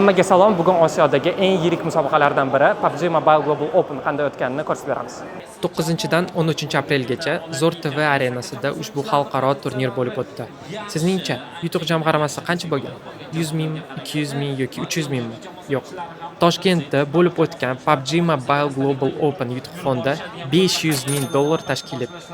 Hammaga salom. Bugun Osiyodagi eng yirik musobaqalardan biri PUBG Mobile Global Open qanday o'tganini ko'rsatib beramiz. 9-dan 13-aprelgacha Zo'r TV arenasida ushbu xalqaro turnir bo'lib o'tdi. Sizningcha, yutuq jamg'armasi qancha bo'lgan? 100 ming, 200 ming yoki 300 mingmi? Yo'q. Toshkentda bo'lib o'tgan PUBG Mobile Global Open yutuq fondi $500 ming tashkil etdi.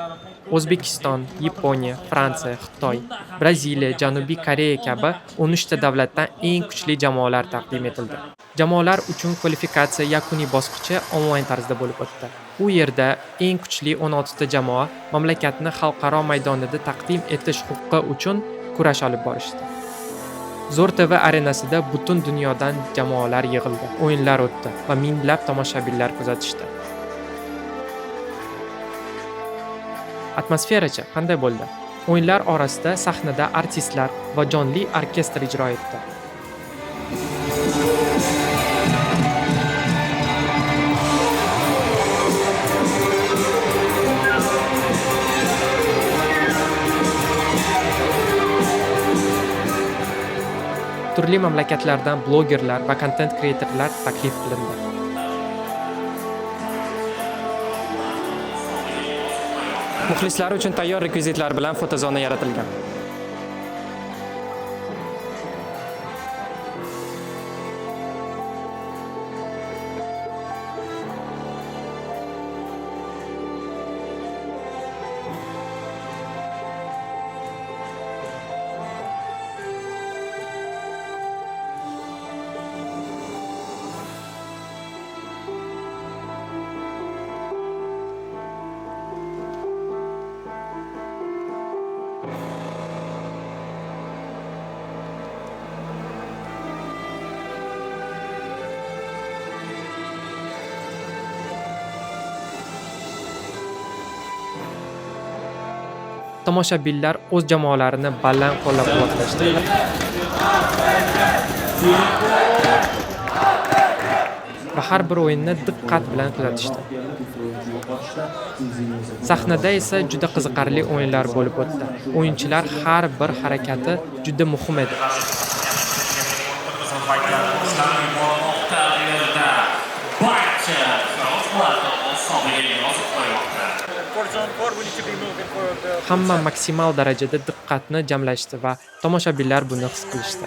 O'zbekiston, Yaponiya, Fransiya, Xitoy, Braziliya, Janubiy Koreya kabi 13 ta davlatdan eng kuchli jamoalar taqdim etildi. Jamoalar uchun kvalifikatsiya yakuniy bosqichi onlayn tarzda bo'lib o'tdi. U yerda eng kuchli 16 ta jamoa mamlakatni xalqaro maydonida taqdim etish huquqi uchun kurash olib borishdi. Zo'r TV arenasida butun dunyodan jamoalar yig'ildi, o'yinlar o'tdi va minglab tomoshabinlar kuzatishdi. Atmosferachi qanday bo'ldi? O'yinlar orasida sahnada artistlar va jonli orkestr ijro etdi. Turli mamlakatlardan blogerlar va content creatorlar taklif qilindi. Muxlislar uchun tayyor rekvizitlar bilan fotozona yaratilgan. Tomoshabinlar o'z jamoalarini baland qo'llab-quvvatlashdi. Va har bir o'yinni diqqat bilan kuzatishdi. Sahnada esa juda qiziqarli o'yinlar bo'lib o'tdi. O'yinchilar har bir harakati juda muhim edi. Hamma maksimal darajada diqqatni jamlashdi va tomoshabinlar buni his qilishdi.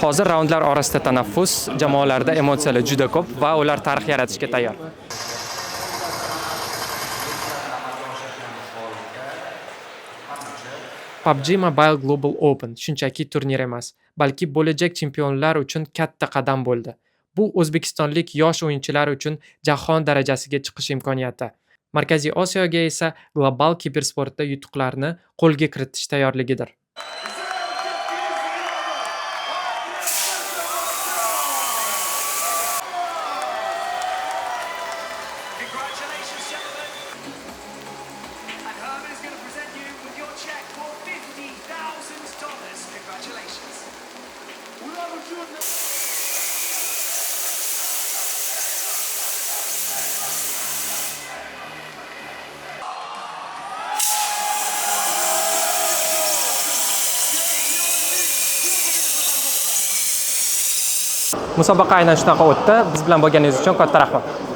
Hozir raundlar orasida tanaffus, jamoalarda emotsiyalar juda ko'p va ular tarix yaratishga tayyor. PUBG Mobile Global Open shunchaki turnir emas, balki bo'lajak chempionlar uchun katta qadam bo'ldi. Bu o'zbekistonlik yosh o'yinchilar uchun jahon darajasiga chiqish imkoniyati. Markaziy Osiyoga esa global kibersportda yutuqlarni qo'lga kiritish tayyorligidir. Musobaqa aynan shunaqa o'tdi. Biz bilan bo'lganingiz uchun katta rahmat.